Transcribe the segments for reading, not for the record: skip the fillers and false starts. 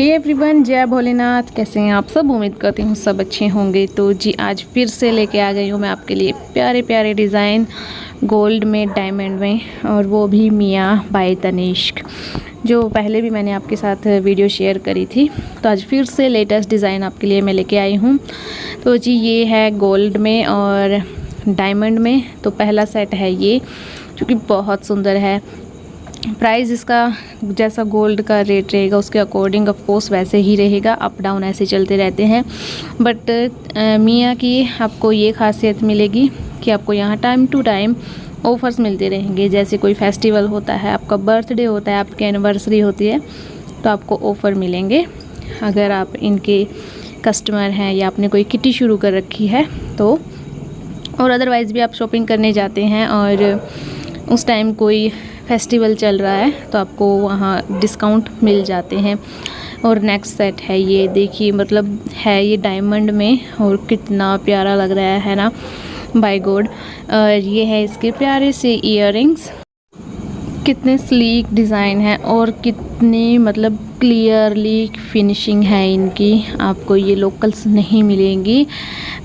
Hey everyone, जय भोलेनाथ। कैसे हैं आप सब? उम्मीद करती हूँ सब अच्छे होंगे। तो जी आज फिर से लेके आ गई हूँ मैं आपके लिए प्यारे प्यारे डिज़ाइन गोल्ड में, डायमंड में, और वो भी मियाँ बाय तनिष्क, जो पहले भी मैंने आपके साथ वीडियो शेयर करी थी। तो आज फिर से लेटेस्ट डिज़ाइन आपके लिए मैं लेके आई हूँ। तो जी ये है गोल्ड में और डायमंड में। तो पहला सेट है ये, जो कि बहुत सुंदर है। प्राइस इसका जैसा गोल्ड का रेट रहेगा उसके अकॉर्डिंग ऑफ कोर्स वैसे ही रहेगा, अप डाउन ऐसे चलते रहते हैं। बट मियाँ की आपको ये खासियत मिलेगी कि आपको यहाँ टाइम टू टाइम ऑफ़र्स मिलते रहेंगे। जैसे कोई फेस्टिवल होता है, आपका बर्थडे होता है, आपकी एनिवर्सरी होती है, तो आपको ऑफ़र मिलेंगे। अगर आप इनके कस्टमर हैं या आपने कोई किटी शुरू कर रखी है तो, और अदरवाइज़ भी आप शॉपिंग करने जाते हैं और उस टाइम कोई फेस्टिवल चल रहा है तो आपको वहाँ डिस्काउंट मिल जाते हैं। और नेक्स्ट सेट है ये, देखिए मतलब है ये डायमंड में और कितना प्यारा लग रहा है ना, बाय गॉड। और ये है इसके प्यारे से इयररिंग्स, कितने स्लीक डिज़ाइन है और कितनी मतलब क्लियरली फिनिशिंग है इनकी। आपको ये लोकल्स नहीं मिलेंगी।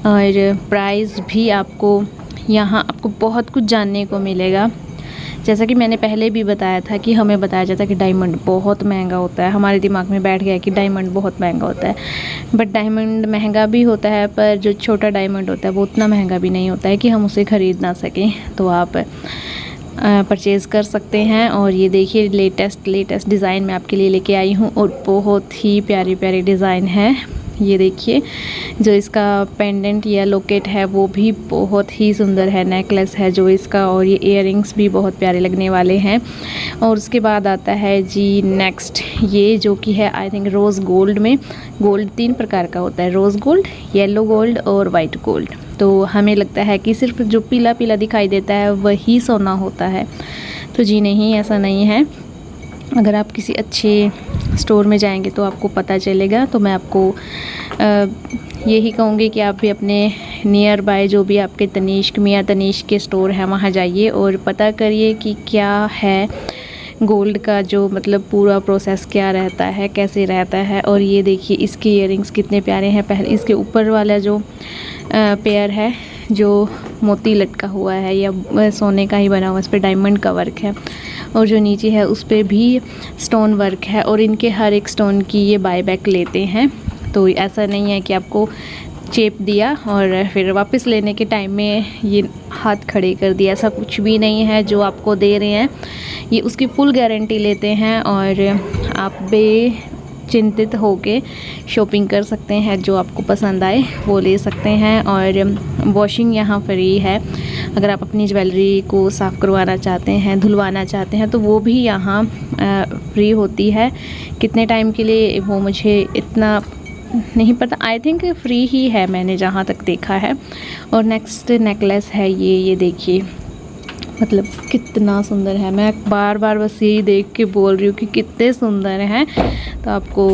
और प्राइस भी आपको यहाँ आपको बहुत कुछ जानने को मिलेगा। जैसा कि मैंने पहले भी बताया था कि हमें बताया जाता है कि डायमंड बहुत महंगा होता है। हमारे दिमाग में बैठ गया कि डायमंड बहुत महंगा होता है, बट डायमंड महंगा भी होता है, पर जो छोटा डायमंड होता है वो उतना महंगा भी नहीं होता है कि हम उसे ख़रीद ना सकें। तो आप परचेज़ कर सकते हैं। और ये देखिए लेटेस्ट डिज़ाइन मैं आपके लिए लेके आई हूँ और बहुत ही प्यारे प्यारे डिज़ाइन है। ये देखिए जो इसका पेंडेंट या लॉकेट है वो भी बहुत ही सुंदर है, नेकलेस है जो इसका, और ये इयररिंग्स भी बहुत प्यारे लगने वाले हैं। और उसके बाद आता है जी नेक्स्ट ये, जो कि है आई थिंक रोज़ गोल्ड में। गोल्ड 3 प्रकार का होता है, रोज़ गोल्ड, येलो गोल्ड और वाइट गोल्ड। तो हमें लगता है कि सिर्फ जो पीला पीला दिखाई देता है वही सोना होता है, तो जी नहीं, ऐसा नहीं है। अगर आप किसी अच्छे स्टोर में जाएंगे तो आपको पता चलेगा। तो मैं आपको यही कहूँगी कि आप भी अपने नियर बाय जो भी आपके तनिष्क, मियाँ तनिष्क के स्टोर हैं वहाँ जाइए और पता करिए कि क्या है गोल्ड का जो मतलब पूरा प्रोसेस क्या रहता है, कैसे रहता है। और ये देखिए इसके इयररिंग्स कितने प्यारे हैं। पहले इसके ऊपर वाला जो पेयर है जो मोती लटका हुआ है या सोने का ही बना हुआ, इस पर डायमंड का वर्क है, और जो नीचे है उस पर भी स्टोन वर्क है। और इनके हर एक स्टोन की ये बायबैक लेते हैं। तो ऐसा नहीं है कि आपको चेप दिया और फिर वापस लेने के टाइम में ये हाथ खड़े कर दिया, ऐसा कुछ भी नहीं है। जो आपको दे रहे हैं ये उसकी फुल गारंटी लेते हैं और आप बेचिंतित होके शॉपिंग कर सकते हैं। जो आपको पसंद आए वो ले सकते हैं। और वॉशिंग यहाँ फ्री है। अगर आप अपनी ज्वेलरी को साफ़ करवाना चाहते हैं, धुलवाना चाहते हैं, तो वो भी यहाँ फ्री होती है। कितने टाइम के लिए वो मुझे इतना नहीं पता, आई थिंक फ्री ही है मैंने जहाँ तक देखा है। और नेक्स्ट नेकलेस है ये देखिए मतलब कितना सुंदर है। मैं बार बार बस यही देख के बोल रही हूँ कि कितने सुंदर हैं। तो आपको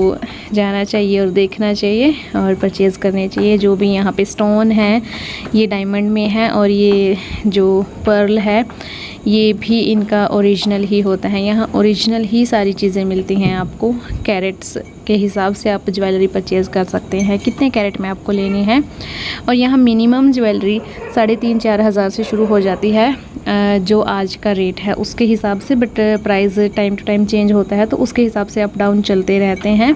जाना चाहिए और देखना चाहिए और परचेज़ करने चाहिए। जो भी यहाँ पे स्टोन है ये डायमंड में है, और ये जो पर्ल है ये भी इनका ओरिजिनल ही होता है। यहाँ ओरिजिनल ही सारी चीज़ें मिलती हैं आपको। कैरेट्स के हिसाब से आप ज्वेलरी परचेज़ कर सकते हैं, कितने कैरेट में आपको लेनी है। और यहाँ मिनिमम ज्वेलरी 3,500-4 हज़ार से शुरू हो जाती है, जो आज का रेट है उसके हिसाब से। But price time to time change होता है तो उसके हिसाब से अप डाउन चलते रहते हैं।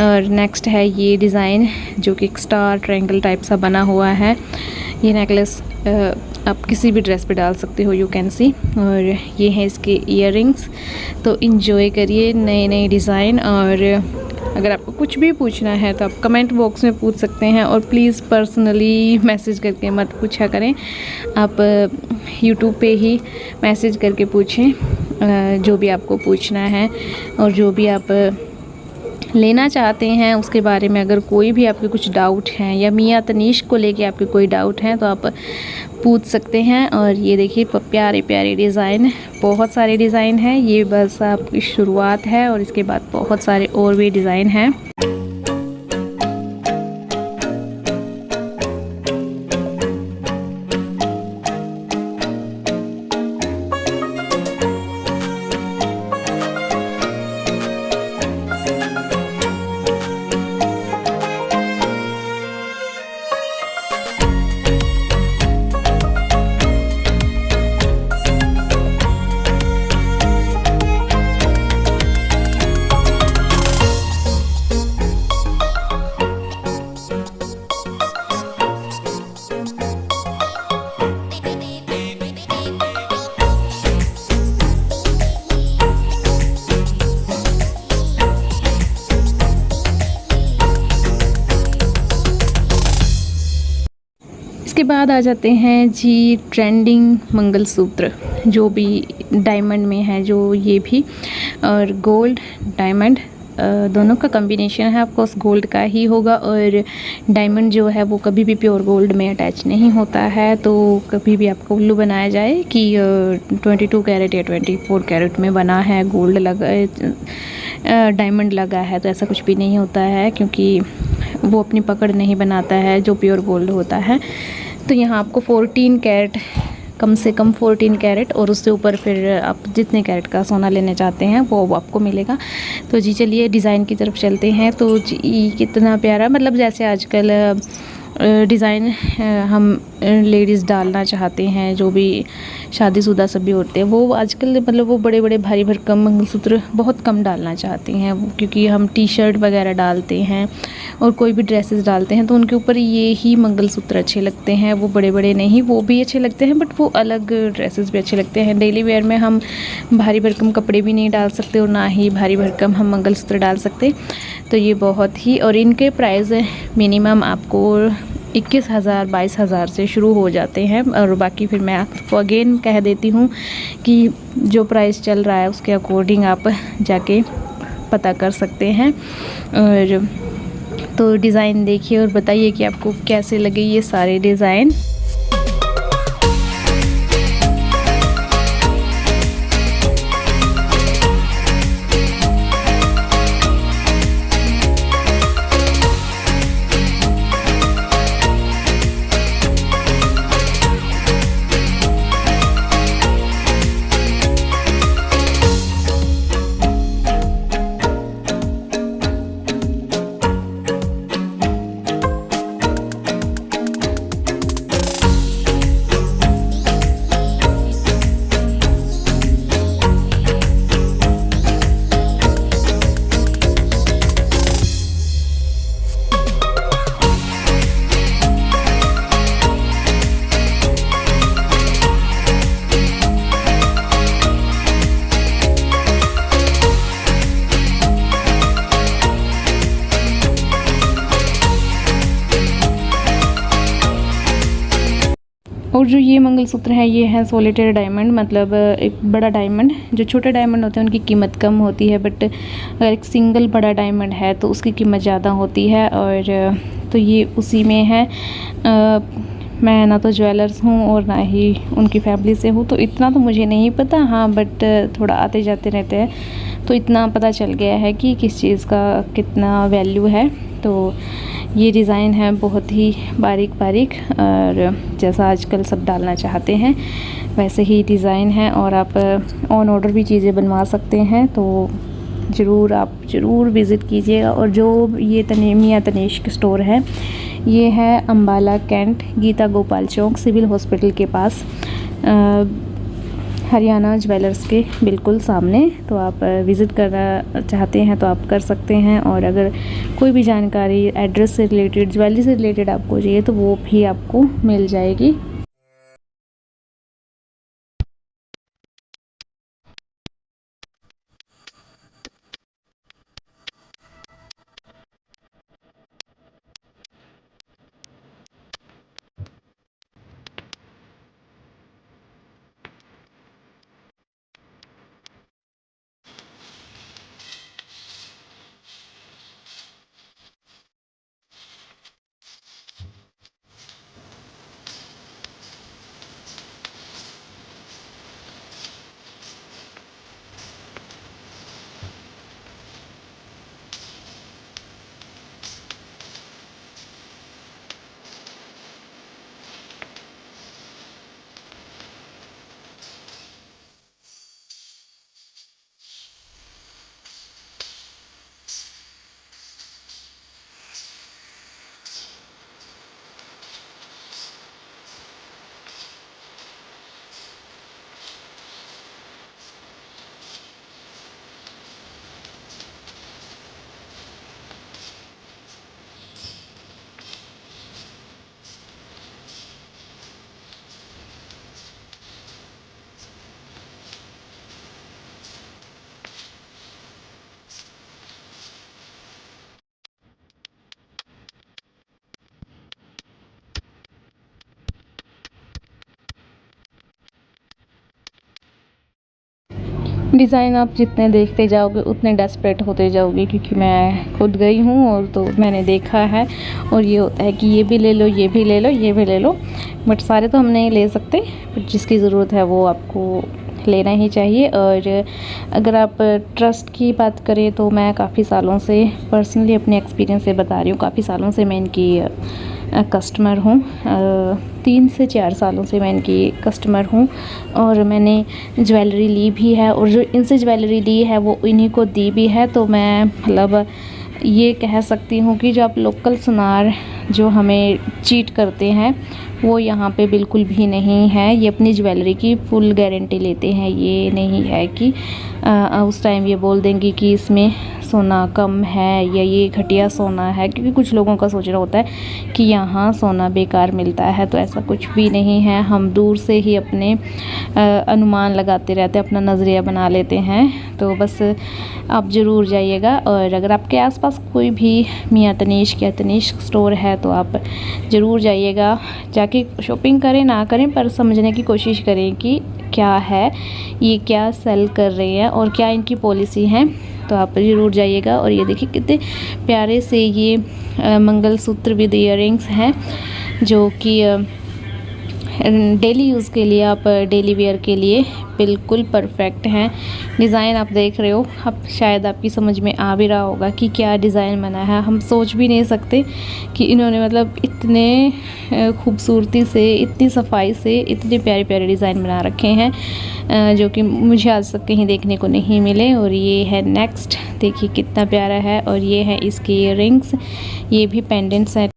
और नेक्स्ट है ये डिज़ाइन जो कि एक स्टार ट्रायंगल टाइप सा बना हुआ है। ये नेकलेस आप किसी भी ड्रेस पे डाल सकते हो, यू कैन सी। और ये है इसके इयररिंग्स। तो इन्जॉय करिए नए नए डिज़ाइन। और अगर आपको कुछ भी पूछना है तो आप कमेंट बॉक्स में पूछ सकते हैं, और प्लीज़ पर्सनली मैसेज करके मत पूछा करें। आप यूट्यूब पे ही मैसेज करके पूछें जो भी आपको पूछना है। और जो भी आप लेना चाहते हैं उसके बारे में अगर कोई भी आपके कुछ डाउट हैं या मियाँ तनिष्क को लेके आपके कोई डाउट हैं तो आप पूछ सकते हैं। और ये देखिए प्यारे प्यारे डिज़ाइन, बहुत सारे डिज़ाइन हैं। ये बस आपकी शुरुआत है और इसके बाद बहुत सारे और भी डिज़ाइन हैं। बाद आ जाते हैं जी ट्रेंडिंग मंगलसूत्र, जो भी डायमंड में है, जो ये भी और गोल्ड डायमंड दोनों का कॉम्बिनेशन है। ऑफकोर्स गोल्ड का ही होगा, और डायमंड जो है वो कभी भी प्योर गोल्ड में अटैच नहीं होता है। तो कभी भी आपको उल्लू बनाया जाए कि 22 कैरेट या 24 कैरेट में बना है, गोल्ड लगा डायमंड लगा है, तो ऐसा कुछ भी नहीं होता है, क्योंकि वो अपनी पकड़ नहीं बनाता है जो प्योर गोल्ड होता है। तो यहाँ आपको 14 कैरेट, कम से कम 14 कैरेट, और उससे ऊपर फिर आप जितने कैरेट का सोना लेना चाहते हैं वो आपको मिलेगा। तो जी चलिए डिज़ाइन की तरफ चलते हैं। तो जी कितना प्यारा, मतलब जैसे आजकल डिज़ाइन हम लेडीज़ डालना चाहते हैं, जो भी शादीशुदा सभी होते हैं, वो आजकल मतलब वो बड़े बड़े भारी भरकम मंगलसूत्र बहुत कम डालना चाहते हैं, क्योंकि हम टी शर्ट वगैरह डालते हैं और कोई भी ड्रेसेस डालते हैं तो उनके ऊपर ये ही मंगलसूत्र अच्छे लगते हैं। वो बड़े बड़े नहीं, वो भी अच्छे लगते हैं, बट वो अलग ड्रेसेस भी अच्छे लगते हैं। डेली वेयर में हम भारी भरकम कपड़े भी नहीं डाल सकते और ना ही भारी भरकम हम मंगलसूत्र डाल सकते। तो ये बहुत ही, और इनके प्राइस मिनिमम आपको 21,000 22,000 से शुरू हो जाते हैं, और बाकी फिर मैं आपको अगेन कह देती हूँ कि जो प्राइस चल रहा है उसके अकॉर्डिंग आप जाके पता कर सकते हैं। और तो डिज़ाइन देखिए और बताइए कि आपको कैसे लगे ये सारे डिज़ाइन। और जो ये मंगलसूत्र है ये है सोलिटेयर डायमंड, मतलब एक बड़ा डायमंड। जो छोटे डायमंड होते हैं उनकी कीमत कम होती है, बट अगर एक सिंगल बड़ा डायमंड है तो उसकी कीमत ज़्यादा होती है। और तो ये उसी में है। मैं ना तो ज्वेलर्स हूँ और ना ही उनकी फैमिली से हूँ, तो इतना तो मुझे नहीं पता। हाँ, बट थोड़ा आते जाते रहते हैं तो इतना पता चल गया है कि किस चीज़ का कितना वैल्यू है। तो ये डिज़ाइन है बहुत ही बारीक बारीक, और जैसा आजकल सब डालना चाहते हैं वैसे ही डिज़ाइन है, और आप ऑन ऑर्डर भी चीज़ें बनवा सकते हैं। तो आप ज़रूर विज़िट कीजिएगा। और जो ये मियां तनिष्क स्टोर है, ये है अम्बाला कैंट, गीता गोपाल चौक, सिविल हॉस्पिटल के पास, हरियाणा ज्वेलर्स के बिल्कुल सामने। तो आप विज़िट करना चाहते हैं तो आप कर सकते हैं। और अगर कोई भी जानकारी एड्रेस से रिलेटेड, ज्वेलरी से रिलेटेड आपको चाहिए तो वो भी आपको मिल जाएगी। डिज़ाइन आप जितने देखते जाओगे उतने डेस्परेट होते जाओगे, क्योंकि मैं खुद गई हूँ और तो मैंने देखा है। और ये होता है कि ये भी ले लो, ये भी ले लो, ये भी ले लो, बट सारे तो हम नहीं ले सकते, बट जिसकी ज़रूरत है वो आपको लेना ही चाहिए। और अगर आप ट्रस्ट की बात करें तो मैं काफ़ी सालों से पर्सनली अपने एक्सपीरियंस से बता रही हूँ, काफ़ी सालों से मैं इनकी कस्टमर हूँ। 3 से 4 सालों से मैं इनकी कस्टमर हूँ और मैंने ज्वेलरी ली भी है, और जो इनसे ज्वेलरी ली है वो इन्हीं को दी भी है। तो मैं मतलब ये कह सकती हूँ कि जो आप लोकल सुनार जो हमें चीट करते हैं वो यहाँ पे बिल्कुल भी नहीं है। ये अपनी ज्वेलरी की फुल गारंटी लेते हैं। ये नहीं है कि उस टाइम ये बोल देंगे कि इसमें सोना कम है या ये घटिया सोना है, क्योंकि कुछ लोगों का सोचना होता है कि यहाँ सोना बेकार मिलता है, तो ऐसा कुछ भी नहीं है। हम दूर से ही अपने अनुमान लगाते रहते हैं, अपना नज़रिया बना लेते हैं। तो बस आप ज़रूर जाइएगा, और अगर आपके आसपास कोई भी मियाँ तनीष्क या तनीष्क स्टोर है तो आप ज़रूर जाइएगा। जाके शॉपिंग करें ना करें, पर समझने की कोशिश करें कि क्या है, ये क्या सेल कर रहे हैं और क्या इनकी पॉलिसी है। तो आप ज़रूर जाइएगा। और ये देखिए कितने प्यारे से ये मंगलसूत्र विद इयररिंग्स हैं, जो कि डेली यूज़ के लिए, आप डेली वेयर के लिए बिल्कुल परफेक्ट हैं। डिज़ाइन आप देख रहे हो, अब शायद आपकी समझ में आ भी रहा होगा कि क्या डिज़ाइन बना है। हम सोच भी नहीं सकते कि इन्होंने मतलब इतने खूबसूरती से, इतनी सफाई से इतने प्यारे प्यारे डिज़ाइन बना रखे हैं, जो कि मुझे आज तक कहीं देखने को नहीं मिले। और ये है नेक्स्ट, देखिए कितना प्यारा है। और ये है इसके इयररिंग्स, ये भी पेंडेंट सेट।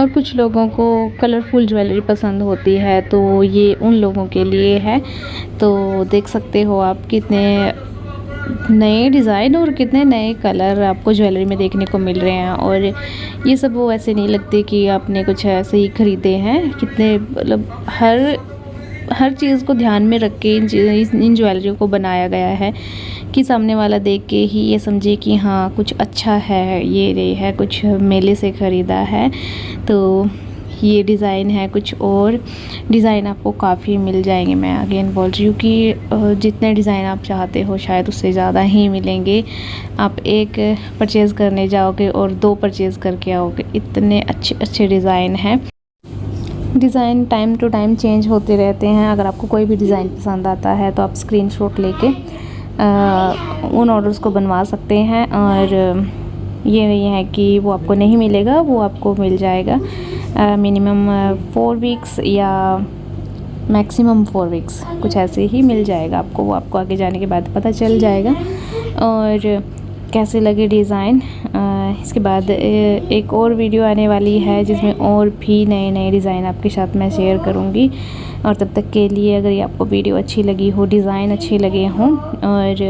और कुछ लोगों को कलरफुल ज्वेलरी पसंद होती है, तो ये उन लोगों के लिए है। तो देख सकते हो आप कितने नए डिज़ाइन और कितने नए कलर आपको ज्वेलरी में देखने को मिल रहे हैं। और ये सब वो ऐसे नहीं लगते कि आपने कुछ ऐसे ही ख़रीदे हैं, कितने मतलब हर चीज़ को ध्यान में रख के इन ज्वेलरी को बनाया गया है कि सामने वाला देख के ही ये समझे कि हाँ कुछ अच्छा है, ये है कुछ मेले से ख़रीदा है। तो ये डिज़ाइन है, कुछ और डिज़ाइन आपको काफ़ी मिल जाएंगे। मैं अगेन बोल रही हूँ कि जितने डिज़ाइन आप चाहते हो शायद उससे ज़्यादा ही मिलेंगे। आप एक परचेज़ करने जाओगे और 2 परचेज़ करके आओगे, इतने अच्छे अच्छे डिज़ाइन हैं। Design time to time change होते रहते हैं। अगर आपको कोई भी डिज़ाइन पसंद आता है तो आप स्क्रीनशॉट लेके उन ऑर्डर्स को बनवा सकते हैं। और ये नहीं है कि वो आपको नहीं मिलेगा, वो आपको मिल जाएगा मिनिमम 4 वीक्स या मैक्सिमम 4 वीक्स, कुछ ऐसे ही मिल जाएगा आपको। वो आपको आगे जाने के बाद पता चल जाएगा। और कैसे लगे डिज़ाइन, इसके बाद एक और वीडियो आने वाली है जिसमें और भी नए नए डिज़ाइन आपके साथ मैं शेयर करूँगी। और तब तक के लिए अगर ये आपको वीडियो अच्छी लगी हो, डिज़ाइन अच्छे लगे हों और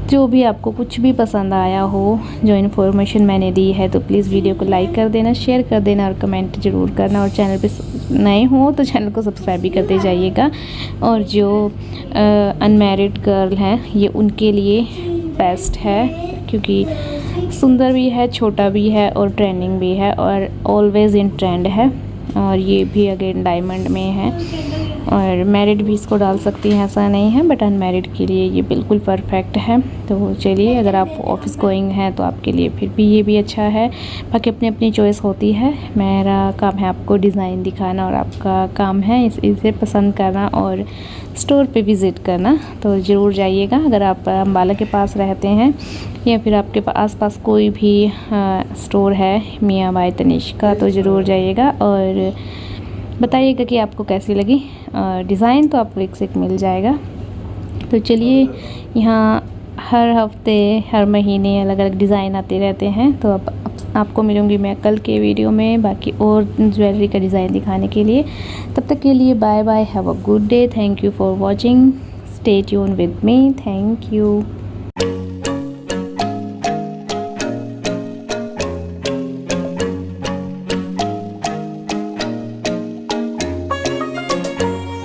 जो भी आपको कुछ भी पसंद आया हो, जो इन्फॉर्मेशन मैंने दी है, तो प्लीज़ वीडियो को लाइक कर देना, शेयर कर देना और कमेंट ज़रूर करना। और चैनल पे नए हो तो चैनल को सब्सक्राइब भी करते जाइएगा। और जो अनमैरिड गर्ल हैं ये उनके लिए बेस्ट है, क्योंकि सुंदर भी है, छोटा भी है और ट्रेंडिंग भी है और ऑलवेज़ इन ट्रेंड है। और ये भी अगेन डायमंड में है। और मैरिड भी इसको डाल सकती हैं, ऐसा नहीं है, बट अनमैरिड के लिए ये बिल्कुल परफेक्ट है। तो चलिए, अगर आप ऑफिस गोइंग हैं तो आपके लिए फिर भी ये भी अच्छा है। बाकी अपनी अपनी चॉइस होती है। मेरा काम है आपको डिज़ाइन दिखाना और आपका काम है इसे पसंद करना और स्टोर पे विज़िट करना। तो ज़रूर जाइएगा। अगर आप अम्बाला के पास रहते हैं या फिर आपके आस-पास कोई भी स्टोर है मियाँ बाई तनिष्क का, तो ज़रूर जाइएगा और बताइएगा कि आपको कैसी लगी। डिज़ाइन तो आपको एक से एक मिल जाएगा। तो चलिए, यहाँ हर हफ्ते हर महीने अलग अलग डिज़ाइन आते रहते हैं। तो अब आपको मिलूँगी मैं कल के वीडियो में बाकी और ज्वेलरी का डिज़ाइन दिखाने के लिए। तब तक के लिए bye bye, have a good day, thank you for watching, stay tune with me, thank you.